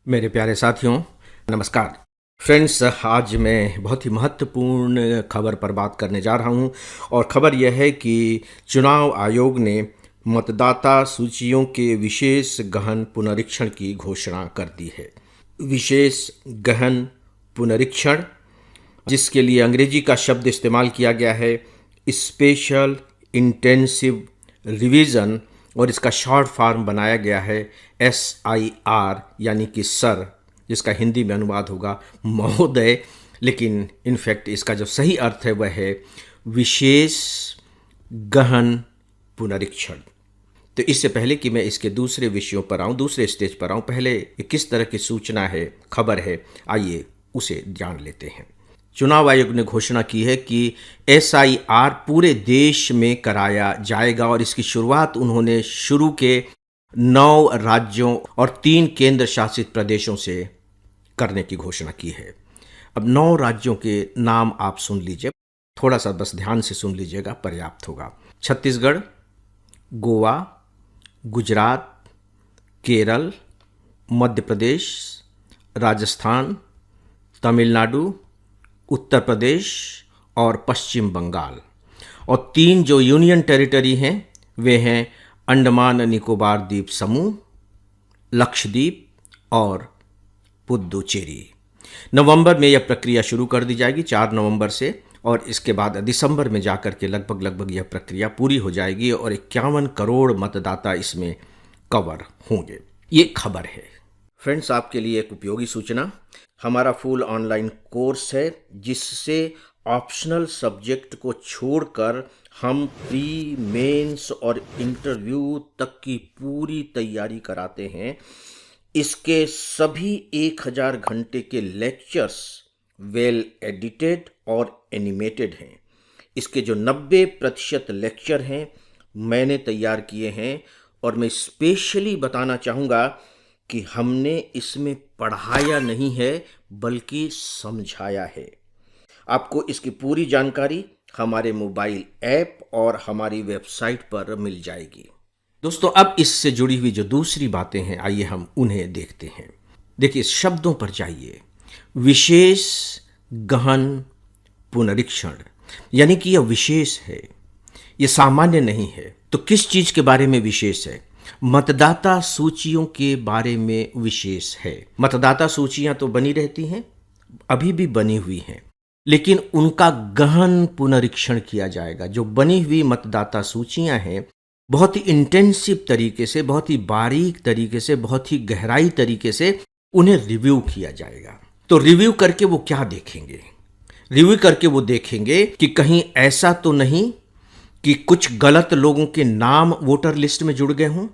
मेरे प्यारे साथियों, नमस्कार। फ्रेंड्स, आज मैं बहुत ही महत्वपूर्ण खबर पर बात करने जा रहा हूं और खबर यह है कि चुनाव आयोग ने मतदाता सूचियों के विशेष गहन पुनरीक्षण की घोषणा कर दी है। विशेष गहन पुनरीक्षण, जिसके लिए अंग्रेजी का शब्द इस्तेमाल किया गया है स्पेशल इंटेंसिव रिवीजन, और इसका शॉर्ट फॉर्म बनाया गया है SIR, यानी कि सर, जिसका हिंदी में अनुवाद होगा महोदय, लेकिन इनफैक्ट इसका जो सही अर्थ है वह है विशेष गहन पुनरीक्षण। तो इससे पहले कि मैं इसके दूसरे विषयों पर आऊँ, दूसरे स्टेज पर आऊँ, पहले किस तरह की सूचना है, खबर है, आइए उसे जान लेते हैं। चुनाव आयोग ने घोषणा की है कि SIR पूरे देश में कराया जाएगा और इसकी शुरुआत उन्होंने शुरू के 9 राज्यों और 3 केंद्र शासित प्रदेशों से करने की घोषणा की है। अब 9 राज्यों के नाम आप सुन लीजिए, थोड़ा सा बस ध्यान से सुन लीजिएगा, पर्याप्त होगा। छत्तीसगढ़, गोवा, गुजरात, केरल, मध्य प्रदेश, राजस्थान, तमिलनाडु, उत्तर प्रदेश और पश्चिम बंगाल। और 3 जो यूनियन टेरिटरी हैं वे हैं अंडमान निकोबार द्वीप समूह, लक्षद्वीप और पुद्दुचेरी। नवंबर में यह प्रक्रिया शुरू कर दी जाएगी, 4 नवंबर से, और इसके बाद दिसंबर में जाकर के लगभग यह प्रक्रिया पूरी हो जाएगी और 51 करोड़ मतदाता इसमें कवर होंगे। ये खबर है। फ्रेंड्स, आपके लिए एक उपयोगी सूचना, हमारा फुल ऑनलाइन कोर्स है जिससे ऑप्शनल सब्जेक्ट को छोड़कर हम प्री, मेंस और इंटरव्यू तक की पूरी तैयारी कराते हैं। इसके सभी 1000 घंटे के लेक्चर्स वेल एडिटेड और एनिमेटेड हैं। इसके जो 90% लेक्चर हैं मैंने तैयार किए हैं और मैं स्पेशली बताना चाहूँगा कि हमने इसमें पढ़ाया नहीं है बल्कि समझाया है। आपको इसकी पूरी जानकारी हमारे मोबाइल ऐप और हमारी वेबसाइट पर मिल जाएगी। दोस्तों, अब इससे जुड़ी हुई जो दूसरी बातें हैं, आइए हम उन्हें देखते हैं। देखिए, शब्दों पर जाइए। विशेष गहन पुनरीक्षण, यानी कि यह विशेष है, यह सामान्य नहीं है। तो किस चीज के बारे में विशेष है? मतदाता सूचियों के बारे में विशेष है। मतदाता सूचियां तो बनी रहती हैं, अभी भी बनी हुई हैं, लेकिन उनका गहन पुनरीक्षण किया जाएगा। जो बनी हुई मतदाता सूचियां हैं, बहुत ही इंटेंसिव तरीके से, बहुत ही बारीक तरीके से, बहुत ही गहराई तरीके से उन्हें रिव्यू किया जाएगा। तो रिव्यू करके वो क्या देखेंगे? रिव्यू करके वो देखेंगे कि कहीं ऐसा तो नहीं कि कुछ गलत लोगों के नाम वोटर लिस्ट में जुड़ गए हों।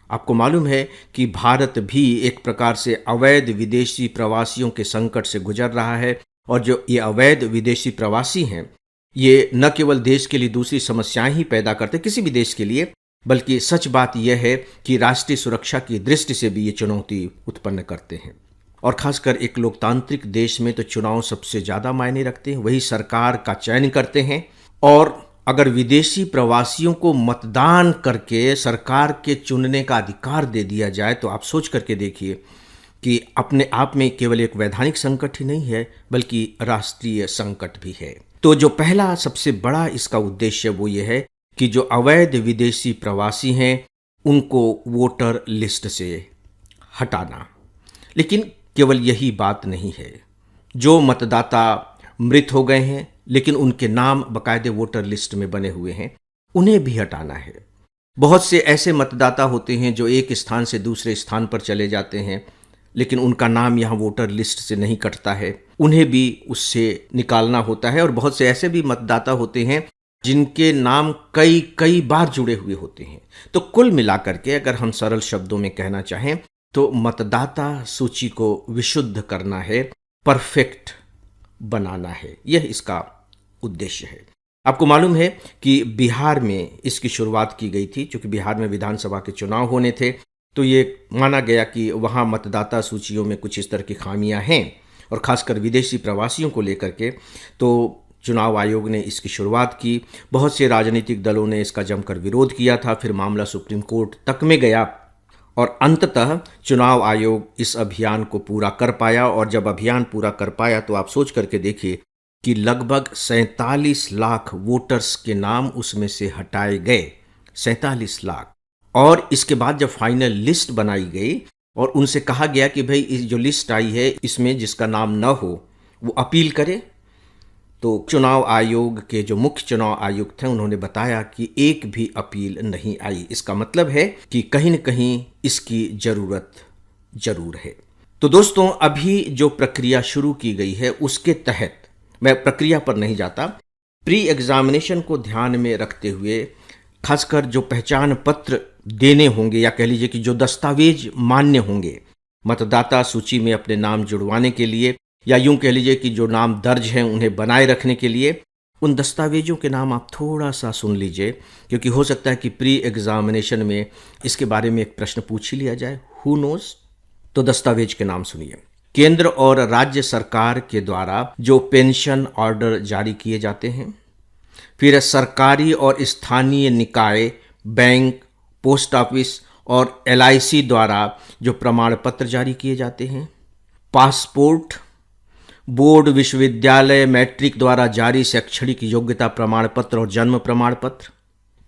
आपको मालूम है कि भारत भी एक प्रकार से अवैध विदेशी प्रवासियों के संकट से गुजर रहा है, और जो ये अवैध विदेशी प्रवासी हैं, ये न केवल देश के लिए दूसरी समस्याएं ही पैदा करते किसी भी देश के लिए, बल्कि सच बात यह है कि राष्ट्रीय सुरक्षा की दृष्टि से भी ये चुनौती उत्पन्न करते हैं। और खासकर एक लोकतांत्रिक देश में तो चुनाव सबसे ज़्यादा मायने रखते हैं, वही सरकार का चयन करते हैं। और अगर विदेशी प्रवासियों को मतदान करके सरकार के चुनने का अधिकार दे दिया जाए, तो आप सोच करके देखिए कि अपने आप में केवल एक वैधानिक संकट ही नहीं है, बल्कि राष्ट्रीय संकट भी है। तो जो पहला सबसे बड़ा इसका उद्देश्य वो ये है कि जो अवैध विदेशी प्रवासी हैं उनको वोटर लिस्ट से हटाना। लेकिन केवल यही बात नहीं है। जो मतदाता मृत हो गए हैं लेकिन उनके नाम बकायदे वोटर लिस्ट में बने हुए हैं, उन्हें भी हटाना है। बहुत से ऐसे मतदाता होते हैं जो एक स्थान से दूसरे स्थान पर चले जाते हैं, लेकिन उनका नाम यहाँ वोटर लिस्ट से नहीं कटता है, उन्हें भी उससे निकालना होता है। और बहुत से ऐसे भी मतदाता होते हैं जिनके नाम कई बार जुड़े हुए होते हैं। तो कुल मिलाकर के अगर हम सरल शब्दों में कहना चाहें तो मतदाता सूची को विशुद्ध करना है, परफेक्ट बनाना है, यह इसका उद्देश्य है। आपको मालूम है कि बिहार में इसकी शुरुआत की गई थी, क्योंकि बिहार में विधानसभा के चुनाव होने थे, तो ये माना गया कि वहाँ मतदाता सूचियों में कुछ इस तरह की खामियां हैं, और ख़ासकर विदेशी प्रवासियों को लेकर के। तो चुनाव आयोग ने इसकी शुरुआत की। बहुत से राजनीतिक दलों ने इसका जमकर विरोध किया था, फिर मामला सुप्रीम कोर्ट तक में गया और अंततः चुनाव आयोग इस अभियान को पूरा कर पाया। और जब अभियान पूरा कर पाया तो आप सोच करके देखिए कि लगभग 47 लाख वोटर्स के नाम उसमें से हटाए गए, 47 लाख। और इसके बाद जब फाइनल लिस्ट बनाई गई और उनसे कहा गया कि भाई इस जो लिस्ट आई है इसमें जिसका नाम न हो वो अपील करे, तो चुनाव आयोग के जो मुख्य चुनाव आयुक्त हैं उन्होंने बताया कि एक भी अपील नहीं आई। इसका मतलब है कि कहीं न कहीं इसकी ज़रूरत जरूर है। तो दोस्तों, अभी जो प्रक्रिया शुरू की गई है उसके तहत, मैं प्रक्रिया पर नहीं जाता, प्री एग्जामिनेशन को ध्यान में रखते हुए खासकर जो पहचान पत्र देने होंगे या कह लीजिए कि जो दस्तावेज मान्य होंगे मतदाता सूची में अपने नाम जुड़वाने के लिए, या यूं कह लीजिए कि जो नाम दर्ज हैं उन्हें बनाए रखने के लिए, उन दस्तावेजों के नाम आप थोड़ा सा सुन लीजिए, क्योंकि हो सकता है कि प्री एग्जामिनेशन में इसके बारे में एक प्रश्न पूछ ही लिया जाए, हु नोज। तो दस्तावेज के नाम सुनिए। केंद्र और राज्य सरकार के द्वारा जो पेंशन ऑर्डर जारी किए जाते हैं, फिर सरकारी और स्थानीय निकाय, बैंक, पोस्ट ऑफिस और LIC द्वारा जो प्रमाण पत्र जारी किए जाते हैं, पासपोर्ट, बोर्ड, विश्वविद्यालय, मैट्रिक द्वारा जारी शैक्षणिक योग्यता प्रमाण पत्र और जन्म प्रमाण पत्र,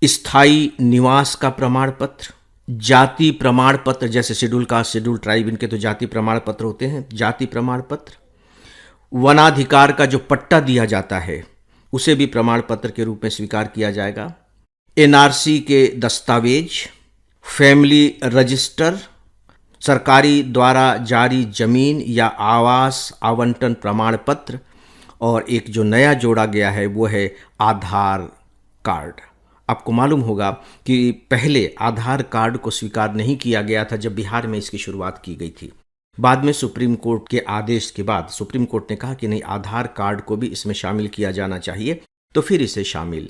स्थायी निवास का प्रमाण पत्र, जाति प्रमाण पत्र जैसे शेड्यूल कास्ट, शेड्यूल ट्राइब, इनके तो जाति प्रमाण पत्र होते हैं, जाति प्रमाण पत्र, वनाधिकार का जो पट्टा दिया जाता है उसे भी प्रमाण पत्र के रूप में स्वीकार किया जाएगा, NRC के दस्तावेज, फैमिली रजिस्टर, सरकारी द्वारा जारी जमीन या आवास आवंटन प्रमाण पत्र, और एक जो नया जोड़ा गया है वो है आधार कार्ड। आपको मालूम होगा कि पहले आधार कार्ड को स्वीकार नहीं किया गया था जब बिहार में इसकी शुरुआत की गई थी। बाद में सुप्रीम कोर्ट के आदेश के बाद सुप्रीम कोर्ट ने कहा कि नहीं, आधार कार्ड को भी इसमें शामिल किया जाना चाहिए, तो फिर इसे शामिल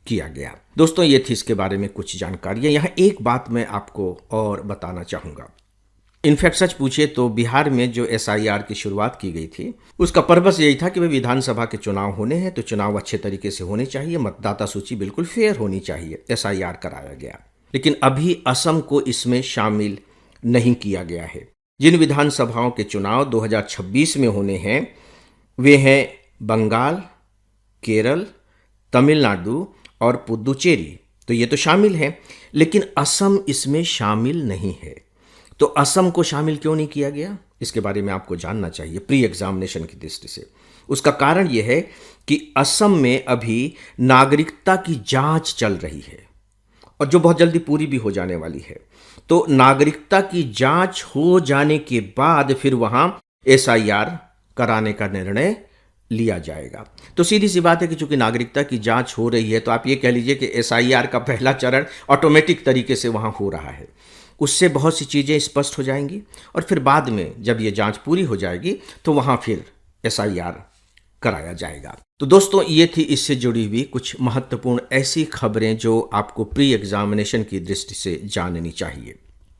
किया गया। दोस्तों, ये थी इसके बारे में कुछ जानकारियाँ। यहाँ एक बात मैं आपको और बताना चाहूँगा। इनफैक्ट सच पूछे तो बिहार में जो SIR की शुरुआत की गई थी उसका पर्पस यही था कि भाई विधानसभा के चुनाव होने हैं तो चुनाव अच्छे तरीके से होने चाहिए, मतदाता सूची बिल्कुल फेयर होनी चाहिए, SIR कराया गया। लेकिन अभी असम को इसमें शामिल नहीं किया गया है। जिन विधानसभाओं के चुनाव 2026 में होने हैं वे हैं बंगाल, केरल, तमिलनाडु और पुदुचेरी। तो ये तो शामिल है, लेकिन असम इसमें शामिल नहीं है। तो असम को शामिल क्यों नहीं किया गया, इसके बारे में आपको जानना चाहिए प्री एग्जामिनेशन की दृष्टि से। उसका कारण यह है कि असम में अभी नागरिकता की जांच चल रही है और जो बहुत जल्दी पूरी भी हो जाने वाली है। तो नागरिकता की जांच हो जाने के बाद फिर वहां SIR कराने का निर्णय लिया जाएगा। तो सीधी सी बात है कि चूंकि नागरिकता की जांच हो रही है तो आप ये कह लीजिए कि SIR का पहला चरण ऑटोमेटिक तरीके से वहां हो रहा है। उससे बहुत सी चीज़ें स्पष्ट हो जाएंगी और फिर बाद में जब ये जांच पूरी हो जाएगी तो वहाँ फिर SIR कराया जाएगा। तो दोस्तों, ये थी इससे जुड़ी हुई कुछ महत्वपूर्ण ऐसी खबरें जो आपको प्री एग्जामिनेशन की दृष्टि से जाननी चाहिए।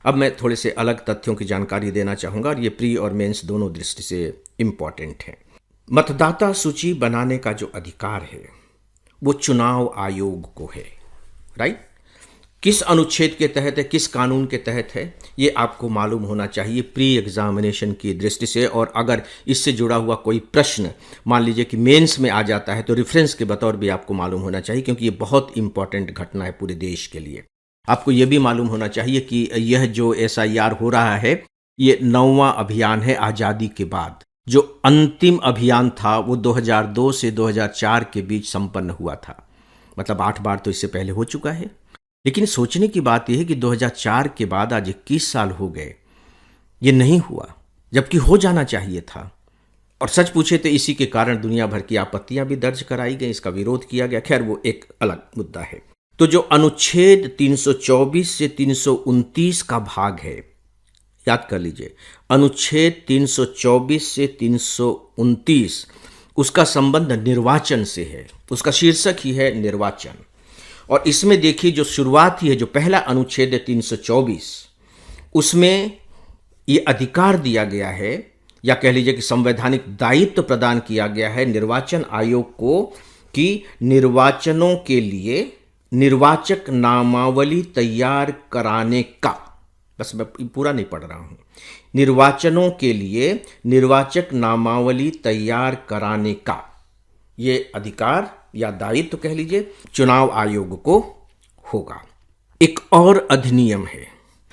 अब मैं थोड़े से अलग तथ्यों की जानकारी देना चाहूँगा और ये प्री और मेंस दोनों दृष्टि से इम्पॉर्टेंट है। मतदाता सूची बनाने का जो अधिकार है वो चुनाव आयोग को है, राइट। किस अनुच्छेद के तहत है, किस कानून के तहत है, ये आपको मालूम होना चाहिए प्री एग्जामिनेशन की दृष्टि से। और अगर इससे जुड़ा हुआ कोई प्रश्न मान लीजिए कि मेंस में आ जाता है तो रेफरेंस के बतौर भी आपको मालूम होना चाहिए, क्योंकि ये बहुत इंपॉर्टेंट घटना है पूरे देश के लिए। आपको ये भी मालूम होना चाहिए कि यह जो SIR हो रहा है ये 9वां अभियान है आज़ादी के बाद। जो अंतिम अभियान था वो 2002 से 2004 के बीच संपन्न हुआ था, मतलब 8 बार तो इससे पहले हो चुका है। लेकिन सोचने की बात यह है कि 2004 के बाद आज 21 साल हो गए, ये नहीं हुआ, जबकि हो जाना चाहिए था। और सच पूछे तो इसी के कारण दुनिया भर की आपत्तियां भी दर्ज कराई गई, इसका विरोध किया गया। खैर, वो एक अलग मुद्दा है। तो जो अनुच्छेद 324 से 329 का भाग है, याद कर लीजिए, अनुच्छेद 324 से 329, उसका संबंध निर्वाचन से है। उसका शीर्षक ही है निर्वाचन। और इसमें देखिए जो शुरुआत ही है, जो पहला अनुच्छेद है 324, उसमें ये अधिकार दिया गया है या कह लीजिए कि संवैधानिक दायित्व प्रदान किया गया है निर्वाचन आयोग को कि निर्वाचनों के लिए निर्वाचक नामावली तैयार कराने का बस मैं पूरा नहीं पढ़ रहा हूँ। निर्वाचनों के लिए निर्वाचक नामावली तैयार कराने का ये अधिकार या दायित्व कह लीजिए चुनाव आयोग को होगा। एक और अधिनियम है।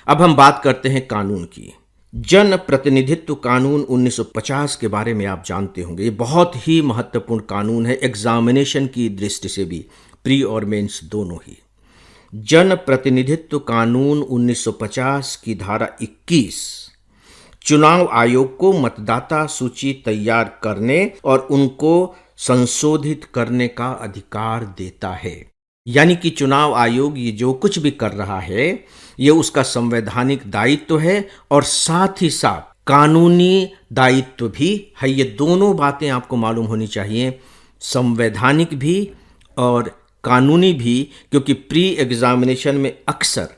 अब हम बात करते हैं कानून की। जन प्रतिनिधित्व कानून 1950 के बारे में आप जानते होंगे। ये बहुत ही महत्वपूर्ण कानून है एग्जामिनेशन की दृष्टि से भी, प्री और मेंस दोनों ही। जन प्रतिनिधित्व कानून 1950 की धारा 21 चुनाव आयोग को मतदाता सूची तैयार करने और उनको संशोधित करने का अधिकार देता है। यानी कि चुनाव आयोग ये जो कुछ भी कर रहा है ये उसका संवैधानिक दायित्व है और साथ ही साथ कानूनी दायित्व भी है। ये दोनों बातें आपको मालूम होनी चाहिए, संवैधानिक भी और कानूनी भी, क्योंकि प्री एग्जामिनेशन में अक्सर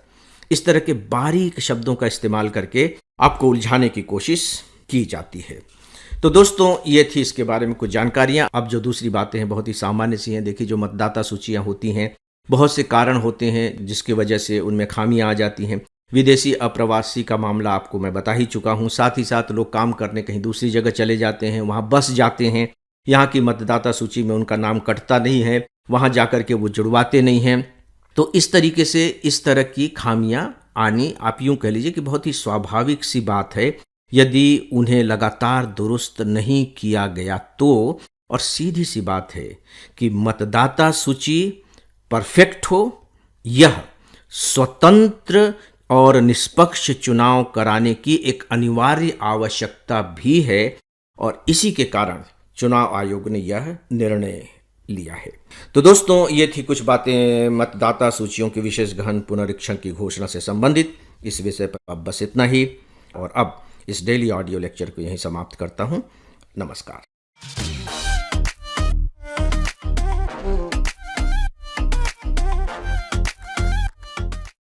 इस तरह के बारीक शब्दों का इस्तेमाल करके आपको उलझाने की कोशिश की जाती है। तो दोस्तों ये थी इसके बारे में कुछ जानकारियां। अब जो दूसरी बातें हैं बहुत ही सामान्य सी हैं। देखिए, जो मतदाता सूचियां होती हैं बहुत से कारण होते हैं जिसकी वजह से उनमें खामियां आ जाती हैं। विदेशी अप्रवासी का मामला आपको मैं बता ही चुका हूं। साथ ही साथ लोग काम करने कहीं दूसरी जगह चले जाते हैं, वहां बस जाते हैं, यहाँ की मतदाता सूची में उनका नाम कटता नहीं है, वहां जाकर के वो जुड़वाते नहीं हैं। तो इस तरीके से इस तरह की खामियां आनी आप यूं कह लीजिए कि बहुत ही स्वाभाविक सी बात है यदि उन्हें लगातार दुरुस्त नहीं किया गया तो। और सीधी सी बात है कि मतदाता सूची परफेक्ट हो, यह स्वतंत्र और निष्पक्ष चुनाव कराने की एक अनिवार्य आवश्यकता भी है और इसी के कारण चुनाव आयोग ने यह निर्णय लिया है। तो दोस्तों ये थी कुछ बातें मतदाता सूचियों के विशेष गहन पुनरीक्षण की घोषणा से संबंधित। इस विषय पर अब बस इतना ही और अब इस डेली ऑडियो लेक्चर को यहीं समाप्त करता हूं। नमस्कार।